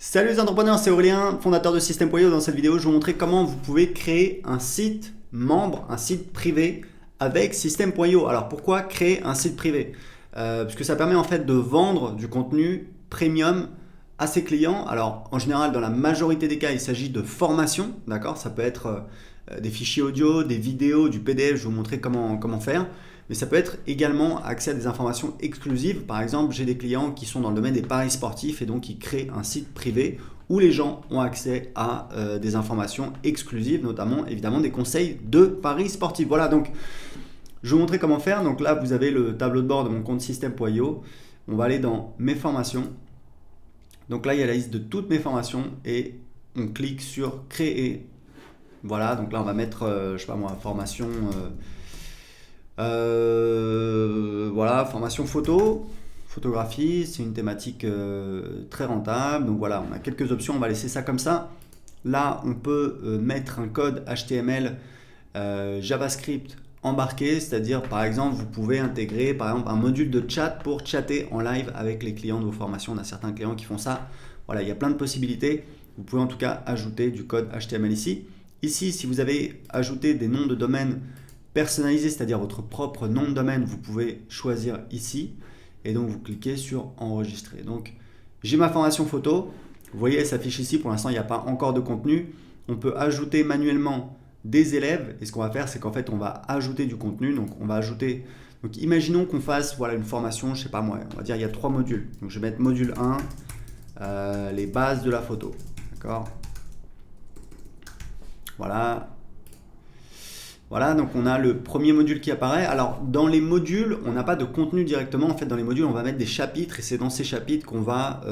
Salut les entrepreneurs, c'est Aurélien, fondateur de System.io. Dans cette vidéo, je vais vous montrer comment vous pouvez créer un site membre, un site privé avec System.io. Alors pourquoi créer un site privé? Parce que ça permet en fait de vendre du contenu premium à ses clients. Alors en général, dans la majorité des cas, il s'agit de formation, d'accord? Ça peut être des fichiers audio, des vidéos, du PDF, je vais vous montrer comment faire. Mais ça peut être également accès à des informations exclusives. Par exemple, j'ai des clients qui sont dans le domaine des paris sportifs et donc ils créent un site privé où les gens ont accès à des informations exclusives, notamment évidemment des conseils de paris sportifs. Voilà, donc je vais vous montrer comment faire. Donc là, vous avez le tableau de bord de mon compte System.io. On va aller dans mes formations. Donc là, il y a la liste de toutes mes formations et on clique sur créer. Voilà, donc là, on va mettre, je sais pas moi, formation... voilà, formation photo, photographie, c'est une thématique très rentable. Donc voilà, on a quelques options, on va laisser ça comme ça. Là, on peut mettre un code HTML JavaScript embarqué, c'est-à-dire par exemple, vous pouvez intégrer par exemple un module de chat pour chatter en live avec les clients de vos formations. On a certains clients qui font ça. Voilà, il y a plein de possibilités. Vous pouvez en tout cas ajouter du code HTML ici. Ici, si vous avez ajouté des noms de domaine personnalisé, c'est-à-dire votre propre nom de domaine, vous pouvez choisir ici et donc vous cliquez sur enregistrer. Donc j'ai ma formation photo, vous voyez elle s'affiche ici, pour l'instant il n'y a pas encore de contenu. On peut ajouter manuellement des élèves et ce qu'on va faire c'est qu'en fait on va ajouter du contenu. Donc on va ajouter, donc imaginons qu'on fasse voilà, une formation, je sais pas moi, on va dire il y a 3 modules. Donc je vais mettre module 1, les bases de la photo, d'accord. Voilà, donc on a le premier module qui apparaît. Alors dans les modules, on n'a pas de contenu directement. En fait, dans les modules, on va mettre des chapitres et c'est dans ces chapitres qu'on va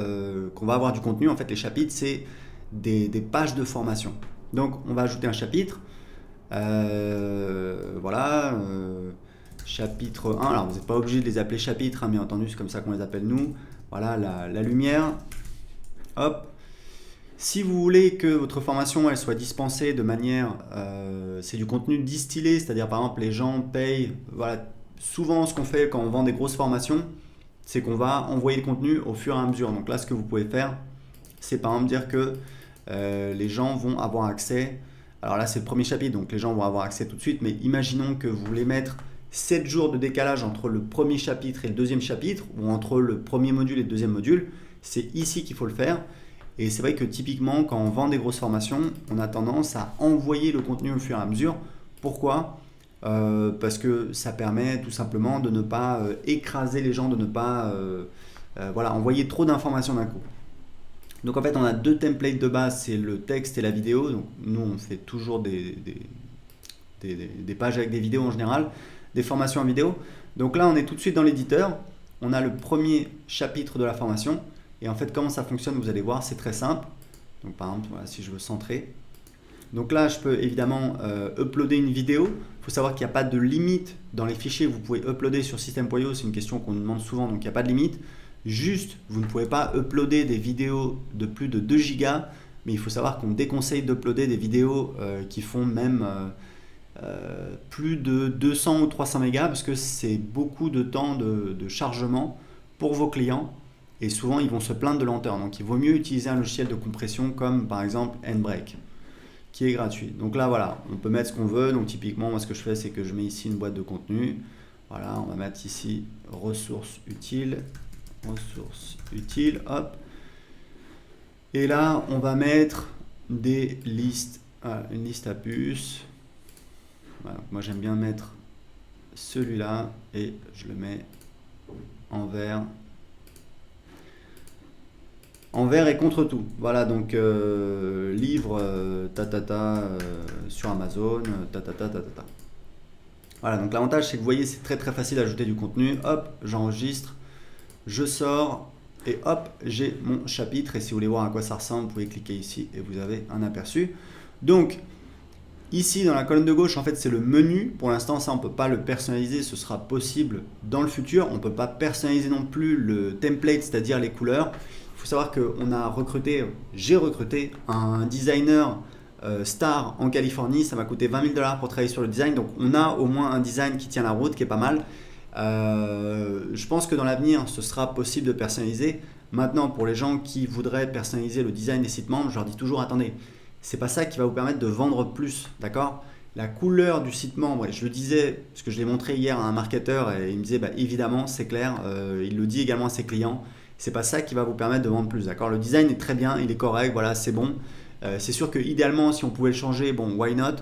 avoir du contenu. En fait, les chapitres, c'est des pages de formation. Donc on va ajouter un chapitre. Voilà, chapitre 1. Alors vous n'êtes pas obligé de les appeler chapitres, hein, bien entendu, c'est comme ça qu'on les appelle nous. Voilà, la lumière. Hop. Si vous voulez que votre formation elle soit dispensée de manière, c'est du contenu distillé, c'est-à-dire par exemple les gens payent, voilà, souvent ce qu'on fait quand on vend des grosses formations, c'est qu'on va envoyer le contenu au fur et à mesure. Donc là ce que vous pouvez faire, c'est par exemple dire que les gens vont avoir accès, alors là c'est le premier chapitre, donc les gens vont avoir accès tout de suite, mais imaginons que vous voulez mettre 7 jours de décalage entre le premier chapitre et le deuxième chapitre, ou entre le premier module et le deuxième module, c'est ici qu'il faut le faire. Et c'est vrai que typiquement, quand on vend des grosses formations, on a tendance à envoyer le contenu au fur et à mesure. Pourquoi? Parce que ça permet tout simplement de ne pas écraser les gens, de ne pas voilà, envoyer trop d'informations d'un coup. Donc en fait, on a 2 templates de base, c'est le texte et la vidéo. Donc nous, on fait toujours des pages avec des vidéos en général, des formations en vidéo. Donc là, on est tout de suite dans l'éditeur. On a le premier chapitre de la formation. Et en fait, comment ça fonctionne, vous allez voir, c'est très simple. Donc par exemple, voilà, si je veux centrer. Donc là, je peux évidemment uploader une vidéo. Il faut savoir qu'il n'y a pas de limite dans les fichiers que vous pouvez uploader sur System.io. C'est une question qu'on nous demande souvent, donc il n'y a pas de limite. Juste, vous ne pouvez pas uploader des vidéos de plus de 2 gigas. Mais il faut savoir qu'on déconseille d'uploader des vidéos qui font même plus de 200 ou 300 mégas parce que c'est beaucoup de temps de chargement pour vos clients. Et souvent, ils vont se plaindre de lenteur. Donc, il vaut mieux utiliser un logiciel de compression comme par exemple Handbrake, qui est gratuit. Donc là, voilà, on peut mettre ce qu'on veut. Donc, typiquement, moi, ce que je fais, c'est que je mets ici une boîte de contenu. Voilà, on va mettre ici ressources utiles. Hop. Et là, on va mettre des listes. Voilà, une liste à puces. Voilà, moi, j'aime bien mettre celui-là et je le mets en vert. En vert et contre tout. Voilà, donc livre sur Amazon, Voilà, donc l'avantage c'est que vous voyez, c'est très très facile d'ajouter du contenu. Hop, j'enregistre, je sors et hop, j'ai mon chapitre. Et si vous voulez voir à quoi ça ressemble, vous pouvez cliquer ici et vous avez un aperçu. Donc, ici dans la colonne de gauche, en fait, c'est le menu. Pour l'instant, ça, on ne peut pas le personnaliser. Ce sera possible dans le futur. On ne peut pas personnaliser non plus le template, c'est-à-dire les couleurs. Il faut savoir que j'ai recruté un designer star en Californie. Ça m'a coûté 20 000 $ pour travailler sur le design. Donc, on a au moins un design qui tient la route, qui est pas mal. Je pense que dans l'avenir, ce sera possible de personnaliser. Maintenant, pour les gens qui voudraient personnaliser le design des sites membres, je leur dis toujours, attendez, c'est pas ça qui va vous permettre de vendre plus, d'accord? La couleur du site membre, et je le disais, parce que je l'ai montré hier à un marketeur et il me disait, bah, évidemment, c'est clair, il le dit également à ses clients, c'est pas ça qui va vous permettre de vendre plus, d'accord? Le design est très bien, il est correct, voilà, c'est bon. C'est sûr que idéalement, si on pouvait le changer, bon, why not?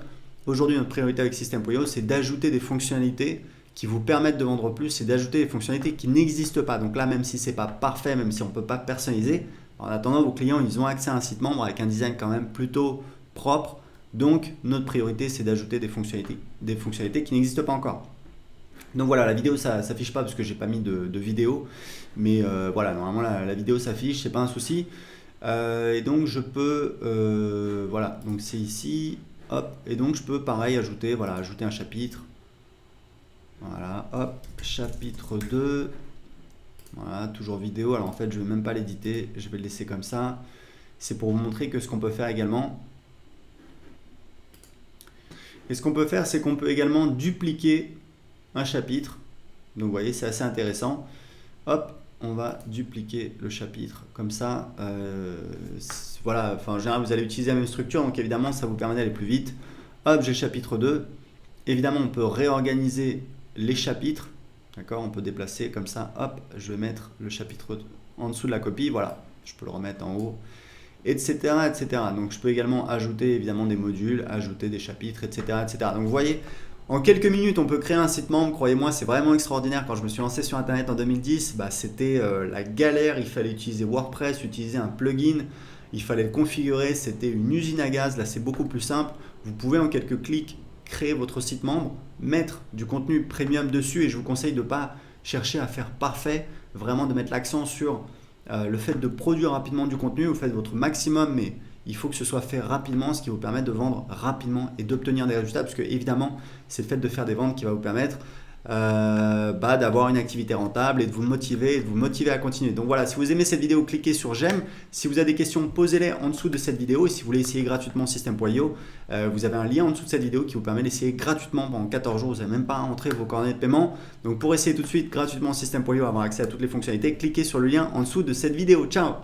Aujourd'hui, notre priorité avec System.io, c'est d'ajouter des fonctionnalités qui vous permettent de vendre plus et d'ajouter des fonctionnalités qui n'existent pas. Donc là, même si c'est pas parfait, même si on ne peut pas personnaliser, en attendant, vos clients, ils ont accès à un site membre avec un design quand même plutôt propre. Donc, notre priorité, c'est d'ajouter des fonctionnalités qui n'existent pas encore. Donc voilà, la vidéo, ça ne s'affiche pas parce que j'ai pas mis de vidéo. Mais voilà, normalement, la vidéo s'affiche, c'est pas un souci. Et donc, je peux, voilà, donc c'est ici, hop, et donc je peux pareil ajouter, voilà, ajouter un chapitre. Voilà, hop, chapitre 2. Voilà, toujours vidéo. Alors en fait, je ne vais même pas l'éditer, je vais le laisser comme ça. C'est pour vous montrer que ce qu'on peut faire également. Et ce qu'on peut faire, c'est qu'on peut également dupliquer un chapitre. Donc vous voyez, c'est assez intéressant. Hop, on va dupliquer le chapitre comme ça. Voilà, enfin en général, vous allez utiliser la même structure, donc évidemment, ça vous permet d'aller plus vite. Hop, j'ai le chapitre 2. Évidemment, on peut réorganiser les chapitres. D'accord, on peut déplacer comme ça. Hop, je vais mettre le chapitre en dessous de la copie. Voilà, je peux le remettre en haut, etc., etc. Donc, je peux également ajouter évidemment des modules, ajouter des chapitres, etc., etc. Donc, vous voyez, en quelques minutes, on peut créer un site membre. Croyez-moi, c'est vraiment extraordinaire. Quand je me suis lancé sur Internet en 2010, c'était la galère. Il fallait utiliser WordPress, utiliser un plugin. Il fallait le configurer. C'était une usine à gaz. Là, c'est beaucoup plus simple. Vous pouvez en quelques clics créer votre site membre, mettre du contenu premium dessus et je vous conseille de ne pas chercher à faire parfait, vraiment de mettre l'accent sur le fait de produire rapidement du contenu. Vous faites votre maximum, mais il faut que ce soit fait rapidement, ce qui vous permet de vendre rapidement et d'obtenir des résultats, parce que évidemment, c'est le fait de faire des ventes qui va vous permettre d'avoir une activité rentable et de vous motiver à continuer. Donc voilà, si vous aimez cette vidéo, cliquez sur j'aime. Si vous avez des questions, posez-les en dessous de cette vidéo. Et si vous voulez essayer gratuitement System.io, vous avez un lien en dessous de cette vidéo qui vous permet d'essayer gratuitement pendant 14 jours. Vous n'avez même pas à entrer vos coordonnées de paiement. Donc pour essayer tout de suite gratuitement System.io, avoir accès à toutes les fonctionnalités, cliquez sur le lien en dessous de cette vidéo. Ciao!